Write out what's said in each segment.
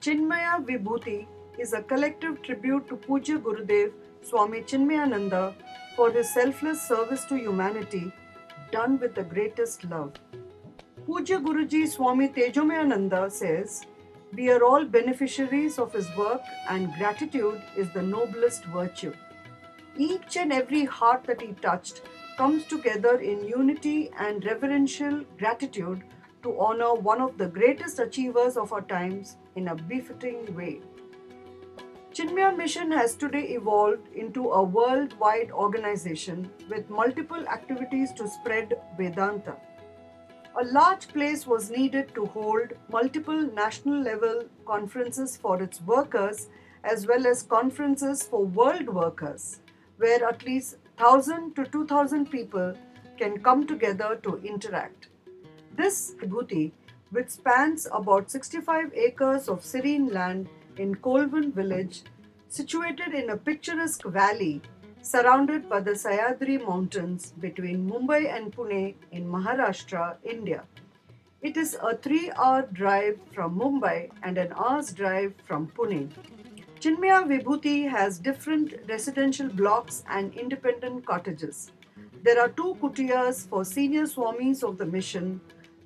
Chinmaya Vibhuti is a collective tribute to Pujya Gurudev Swami Chinmayananda for his selfless service to humanity done with the greatest love. Pujya Guruji Swami Tejomayananda says, "We are all beneficiaries of his work and gratitude is the noblest virtue." Each and every heart that he touched comes together in unity and reverential gratitude to honor one of the greatest achievers of our times in a befitting way. Chinmaya Mission has today evolved into a worldwide organization with multiple activities to spread Vedanta. A large place was needed to hold multiple national level conferences for its workers as well as conferences for world workers, where at least 1,000 to 2,000 people can come together to interact. This Vibhuti, which spans about 65 acres of serene land in Kolvan village, situated in a picturesque valley surrounded by the Sayadri Mountains between Mumbai and Pune in Maharashtra, India. It is a 3-hour drive from Mumbai and an hour's drive from Pune. Chinmaya Vibhuti has different residential blocks and independent cottages. There are two kutiyas for senior swamis of the mission,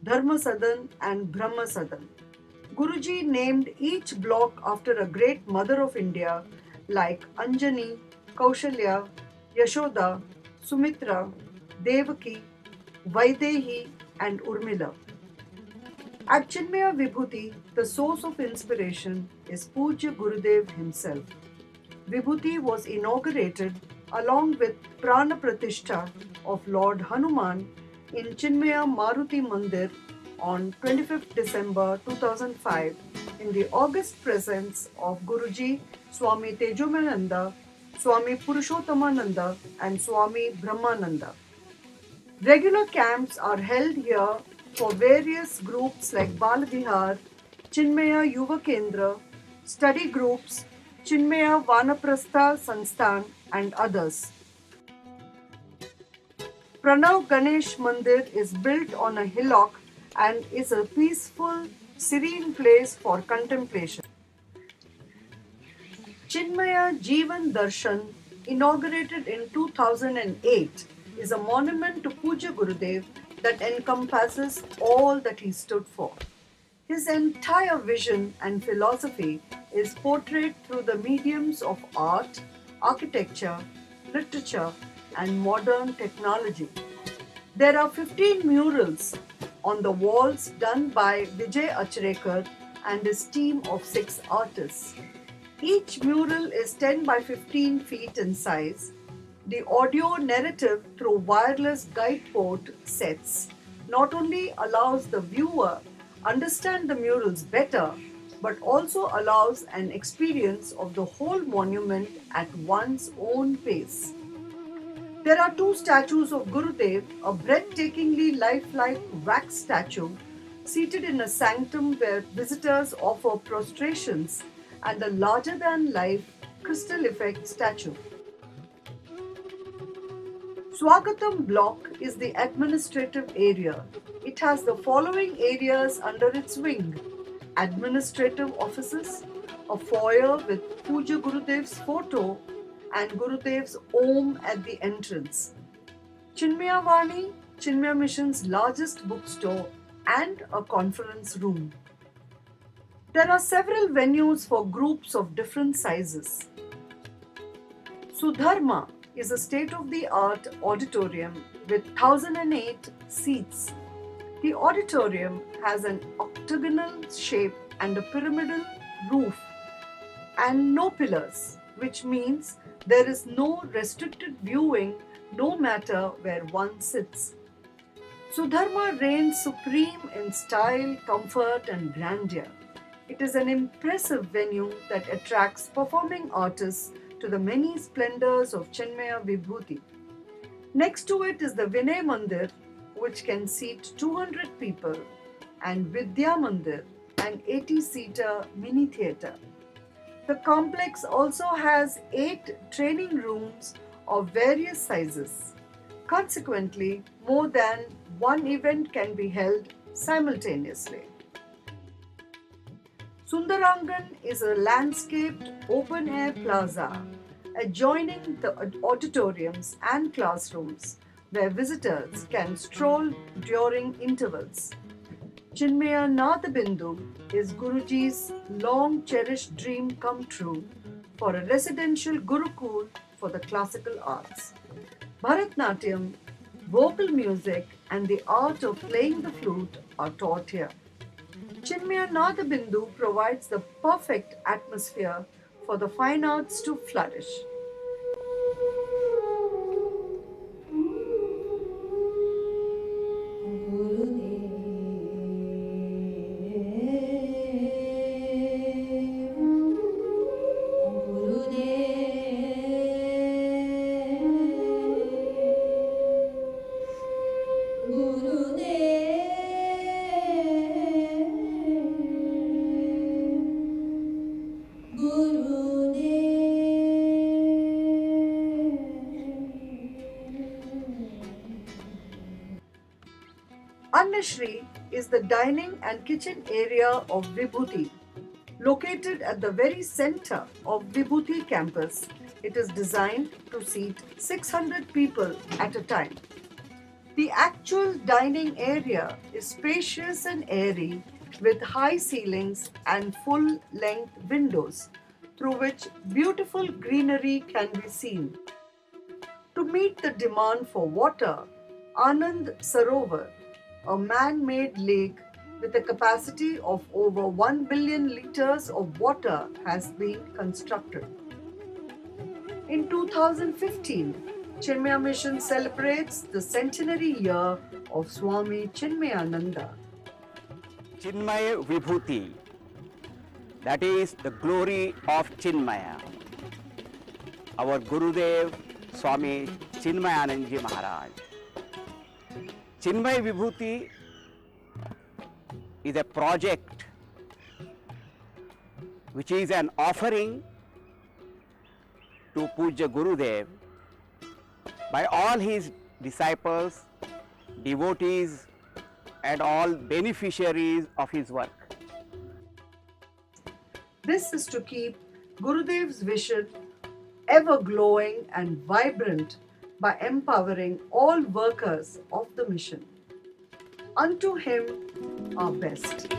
Dharma Sadan and Brahma Sadan. Guruji named each block after a great mother of India like Anjani, Kaushalya, Yashoda, Sumitra, Devaki, Vaidehi, and Urmila. At Chinmaya Vibhuti, the source of inspiration is Pujya Gurudev himself. Vibhuti was inaugurated along with Prana Pratishtha of Lord Hanuman in Chinmaya Maruti Mandir on 25th December 2005 in the august presence of Guruji Swami Tejomayananda, Swami Purushottamananda and Swami Brahmananda. Regular camps are held here for various groups like Balavihar, Chinmaya Yuva Kendra, study groups, Chinmaya Vanaprastha Sansthan and others. Pranav Ganesh Mandir is built on a hillock and is a peaceful, serene place for contemplation. Chinmaya Jeevan Darshan, inaugurated in 2008, is a monument to Pujya Gurudev that encompasses all that he stood for. His entire vision and philosophy is portrayed through the mediums of art, architecture, literature, and modern technology. There are 15 murals on the walls done by Vijay Achrekar and his team of 6 artists. Each mural is 10 by 15 feet in size. The audio narrative through wireless guide port sets not only allows the viewer understand the murals better, but also allows an experience of the whole monument at one's own pace. There are 2 statues of Gurudev, a breathtakingly lifelike wax statue seated in a sanctum where visitors offer prostrations, and a larger-than-life crystal effect statue. Swagatam block is the administrative area. It has the following areas under its wing: administrative offices, a foyer with Pujya Gurudev's photo and Gurudev's Om at the entrance, Chinmaya Vani, Chinmaya Mission's largest bookstore, and a conference room. There are several venues for groups of different sizes. Sudharma is a state-of-the-art auditorium with 1008 seats. The auditorium has an octagonal shape and a pyramidal roof and no pillars, which means there is no restricted viewing no matter where one sits. Sudharma reigns supreme in style, comfort, and grandeur. It is an impressive venue that attracts performing artists to the many splendors of Chinmaya Vibhuti. Next to it is the Vinay Mandir, which can seat 200 people, and Vidya Mandir, an 80-seater mini theatre. The complex also has 8 training rooms of various sizes. Consequently, more than one event can be held simultaneously. Sundarangan is a landscaped open-air plaza adjoining the auditoriums and classrooms where visitors can stroll during intervals. Chinmaya Nadabindu is Guruji's long cherished dream come true for a residential Gurukul for the classical arts. Bharatnatyam, vocal music, and the art of playing the flute are taught here. Chinmaya Nadabindu provides the perfect atmosphere for the fine arts to flourish. Annashri is the dining and kitchen area of Vibhuti. Located at the very center of Vibhuti campus, it is designed to seat 600 people at a time. The actual dining area is spacious and airy with high ceilings and full-length windows through which beautiful greenery can be seen. To meet the demand for water, Anand Sarovar, a man-made lake with a capacity of over 1 billion liters of water, has been constructed. In 2015, Chinmaya Mission celebrates the centenary year of Swami Chinmayananda. Chinmaya Vibhuti, that is the glory of Chinmaya. Our Gurudev Swami Chinmayananda Maharaj. Chinmaya Vibhuti is a project which is an offering to Puja Gurudev by all his disciples, devotees and all beneficiaries of his work. This is to keep Gurudev's vision ever glowing and vibrant by empowering all workers of the mission. Unto him our best.